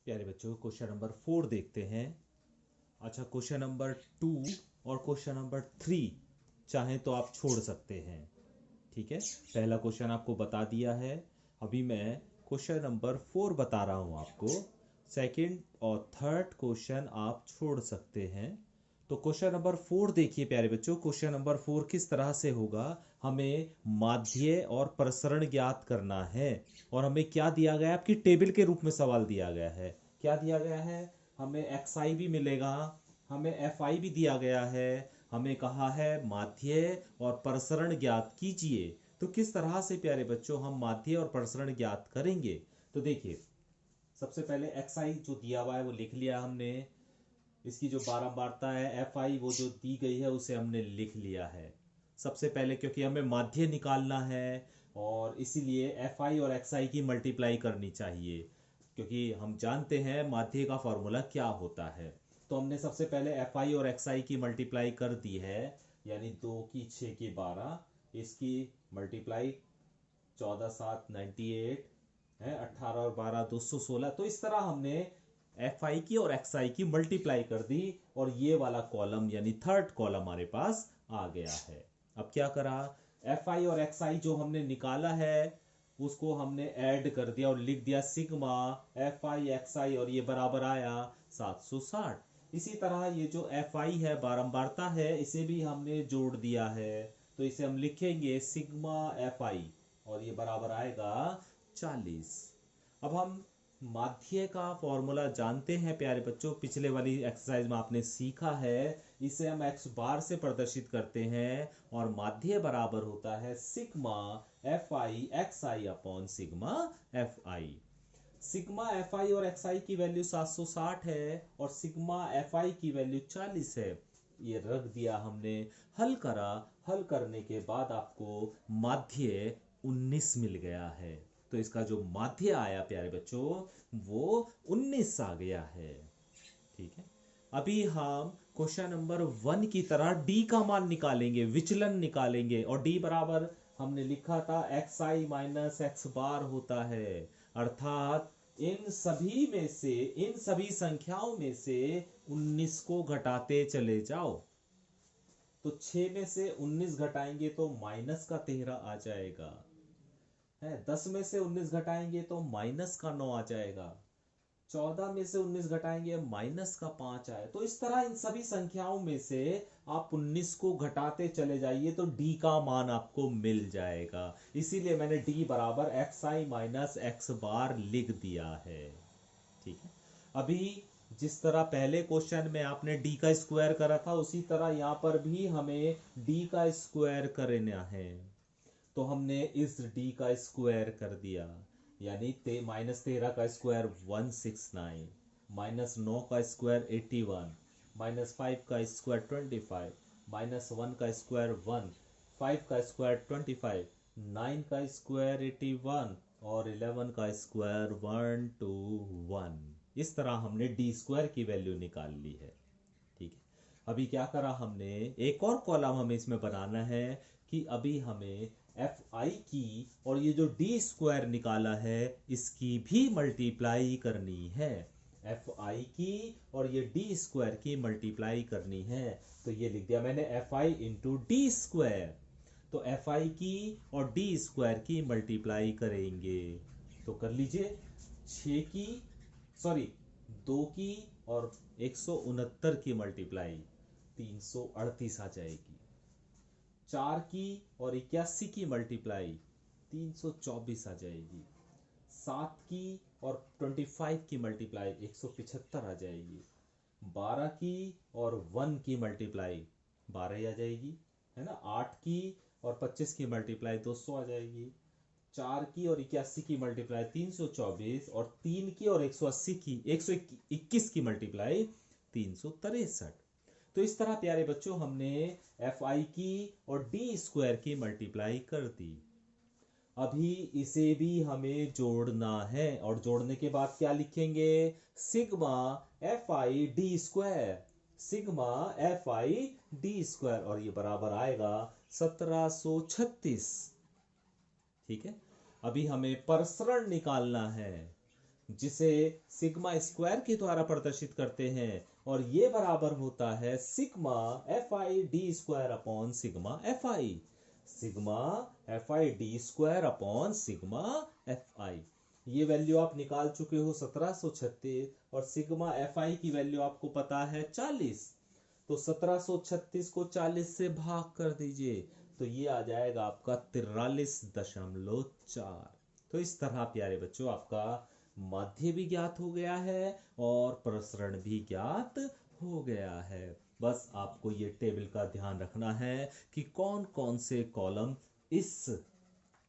प्यारे बच्चों, question number 4 देखते हैं। अच्छा, क्वेश्चन नंबर 2 और क्वेश्चन नंबर 3 चाहें तो आप छोड़ सकते हैं। ठीक है, पहला क्वेश्चन आपको बता दिया है। अभी मैं क्वेश्चन नंबर 4 बता रहा हूँ आपको। सेकंड और थर्ड क्वेश्चन आप छोड़ सकते हैं। तो क्वेश्चन नंबर 4 देखिए प्यारे बच्चों। क्वेश्चन नंबर 4 किस तरह से होगा? हमें माध्य और प्रसरण ज्ञात करना है। और हमें क्या दिया गया है? आपकी टेबल के रूप में सवाल दिया गया है। क्या दिया गया है? हमें एक्स आई भी मिलेगा, हमें एफ आई भी दिया गया है। हमें कहा है माध्य और प्रसरण ज्ञात कीजिए। तो किस तरह से प्यारे बच्चों हम माध्य और प्रसरण ज्ञात करेंगे? तो देखिए, सबसे पहले एक्स आई जो दिया हुआ है वो लिख लिया हमने। इसकी जो बारंबारता है एफ आई वो जो दी गई है उसे हमने लिख लिया है सबसे पहले, क्योंकि हमें माध्य निकालना है और इसीलिए एफ आई और एक्स आई की मल्टीप्लाई करनी चाहिए, क्योंकि हम जानते हैं माध्य का फॉर्मूला क्या होता है। तो हमने सबसे पहले एफ आई और एक्स आई की मल्टीप्लाई कर दी है, यानी 2 की 6 की 12, इसकी मल्टीप्लाई 14 7 98 है, 18 और 12 216। तो इस तरह हमने एफ आई की और एक्स आई की मल्टीप्लाई कर दी और ये वाला कॉलम यानी थर्ड कॉलम हमारे पास आ गया है। अब क्या करा? एफ आई और एक्स आई जो हमने निकाला है उसको हमने ऐड कर दिया और लिख दिया सिग्मा एफ आई एक्स आई, और ये बराबर आया 760। इसी तरह ये जो एफ आई है बारंबारता है, इसे भी हमने जोड़ दिया है। तो इसे हम लिखेंगे सिग्मा एफ आई और ये बराबर आएगा 40। अब हम माध्य का फॉर्मूला जानते हैं प्यारे बच्चों, पिछले वाली एक्सरसाइज में आपने सीखा है। इसे हम एक्स बार से प्रदर्शित करते हैं और माध्य बराबर होता है सिग्मा एफ आई एक्स आई अपॉन सिग्मा एफ आई। सिग्मा एफ आई और एक्स आई की वैल्यू 760 है और सिग्मा एफ आई की वैल्यू 40 है। ये रख दिया हमने, हल करा। हल करने के बाद आपको माध्य 19 मिल गया है। तो इसका जो माध्य आया प्यारे बच्चों वो 19 आ गया है। ठीक है, अभी हम क्वेश्चन नंबर 1 की तरह डी का मान निकालेंगे, विचलन निकालेंगे। और डी बराबर हमने लिखा था एक्स आई माइनस एक्स बार होता है, अर्थात इन सभी संख्याओं में से 19 को घटाते चले जाओ। तो 6 में से 19 घटाएंगे तो माइनस का 13 आ जाएगा है। 10 में से 19 घटाएंगे तो माइनस का 9 आ जाएगा। 14 में से 19 घटाएंगे माइनस का 5 आए। तो इस तरह इन सभी संख्याओं में से आप 19 को घटाते चले जाइए तो डी का मान आपको मिल जाएगा। इसीलिए मैंने डी बराबर एक्स आई माइनस एक्स बार लिख दिया है। ठीक है, अभी जिस तरह पहले क्वेश्चन में आपने डी का स्क्वायर करा था उसी तरह यहां पर भी हमें डी का स्क्वायर करना है। तो हमने इस डी का स्क्वायर कर दिया, यानी -13 का स्क्वायर 169, -9 का स्क्वायर 81, -5 का स्क्वायर 25, -1 का स्क्वायर 1, 5 का स्क्वायर 25, 9 का स्क्वायर 81 और 11 का स्क्वायर 121। इस तरह हमने डी स्क्वायर की वैल्यू निकाल ली है। ठीक है, अभी क्या करा हमने, एक और कॉलम हमें इसमें बनाना है कि अभी हमें एफ आई की और ये जो डी स्क्वायर निकाला है इसकी भी मल्टीप्लाई करनी है। एफ आई की और ये डी स्क्वायर की मल्टीप्लाई करनी है। तो ये लिख दिया मैंने F I into D square. तो एफ आई की और डी स्क्वायर की मल्टीप्लाई करेंगे तो कर लीजिए। 6 की सॉरी 2 की और 169 की मल्टीप्लाई 338 आ जाएगी। 4 की और 81 की मल्टीप्लाई 324 आ जाएगी। 7 की और 25 की मल्टीप्लाई 175 आ जाएगी। 12 की और 1 की मल्टीप्लाई 12 ही आ जाएगी, है ना। 8 की और 25 की मल्टीप्लाई 200 आ जाएगी। 4 की और 81 की मल्टीप्लाई 324 और 3 की और 180 की 121 की मल्टीप्लाई 363। तो इस तरह प्यारे बच्चों हमने एफ आई की और डी स्क्वायर की मल्टीप्लाई कर दी। अभी इसे भी हमें जोड़ना है और जोड़ने के बाद क्या लिखेंगे? Sigma F I D square, sigma F I D square, और ये बराबर आएगा 1736। ठीक है, अभी हमें प्रसरण निकालना है। जिसे सिग्मा स्क्वायर के द्वारा प्रदर्शित करते हैं, और ये बराबर होता है sigma F I D square upon sigma F I. Sigma F I D square upon sigma F आई। ये वैल्यू आप निकाल चुके हो 1736, और सिग्मा एफ आई की वैल्यू आपको पता है 40। तो 1736 को 40 से भाग कर दीजिए, तो ये आ जाएगा आपका 43.4। तो इस तरह प्यारे बच्चों आपका माध्य भी ज्ञात हो गया है और प्रसरण भी ज्ञात हो गया है। बस आपको ये टेबल का ध्यान रखना है कि कौन कौन से कॉलम इस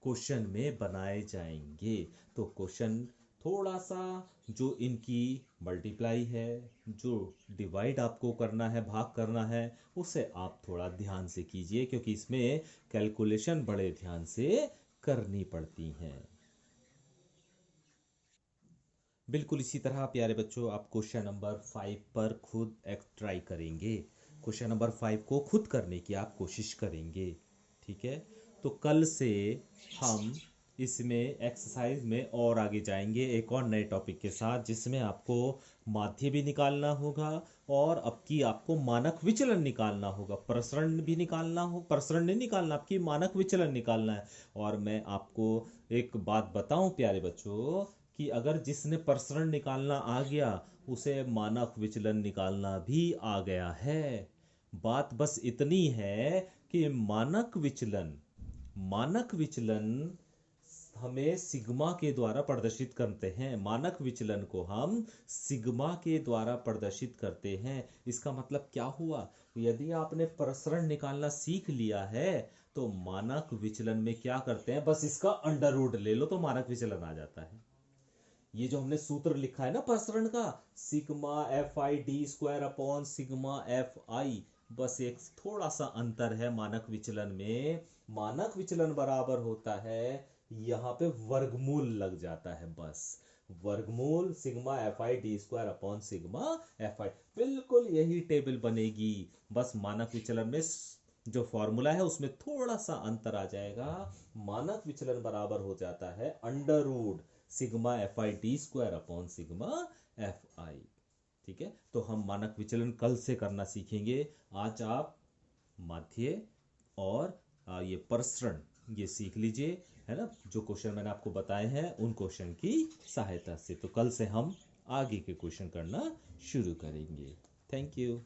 क्वेश्चन में बनाए जाएंगे। तो क्वेश्चन थोड़ा सा जो इनकी मल्टीप्लाई है, जो डिवाइड आपको करना है, भाग करना है, उसे आप थोड़ा ध्यान से कीजिए, क्योंकि इसमें कैलकुलेशन बड़े ध्यान से करनी पड़ती हैं। बिल्कुल इसी तरह प्यारे बच्चों आप क्वेश्चन नंबर 5 पर खुद एक ट्राई करेंगे। क्वेश्चन नंबर 5 को खुद करने की आप कोशिश करेंगे, ठीक है। तो कल से हम इसमें एक्सरसाइज में और आगे जाएंगे एक और नए टॉपिक के साथ, जिसमें आपको माध्य भी निकालना होगा और अब की आपको मानक विचलन निकालना होगा। प्रसरण भी निकालना हो, प्रसरण नहीं निकालना, आपकी मानक विचलन निकालना है। और मैं आपको एक बात बताऊं प्यारे बच्चों कि अगर जिसने प्रसरण निकालना आ गया उसे मानक विचलन निकालना भी आ गया है। बात बस इतनी है कि मानक विचलन हमें सिग्मा के द्वारा प्रदर्शित करते हैं। मानक विचलन को हम सिग्मा के द्वारा प्रदर्शित करते हैं। इसका मतलब क्या हुआ? यदि आपने प्रसरण निकालना सीख लिया है तो मानक विचलन में क्या करते हैं, बस इसका अंडर रूट ले लो तो मानक विचलन आ जाता है। ये जो हमने सूत्र लिखा है ना प्रसरण का, sigma F I D square upon sigma F आई, बस एक थोड़ा सा अंतर है मानक विचलन में। मानक विचलन बराबर होता है, यहाँ पे वर्गमूल लग जाता है, बस वर्गमूल sigma F I D square upon sigma F आई। बिल्कुल यही टेबल बनेगी, बस मानक विचलन में जो फॉर्मूला है उसमें थोड़ा सा अंतर आ जाएगा। मानक विचलन बराबर हो जाता है under root sigma F I D square upon sigma F I. ठीक है, तो हम मानक विचलन कल से करना सीखेंगे। आज आप माध्य और ये प्रसरण ये सीख लीजिए, है ना। जो क्वेश्चन मैंने आपको बताए हैं उन क्वेश्चन की सहायता से, तो कल से हम आगे के क्वेश्चन करना शुरू करेंगे। Thank you.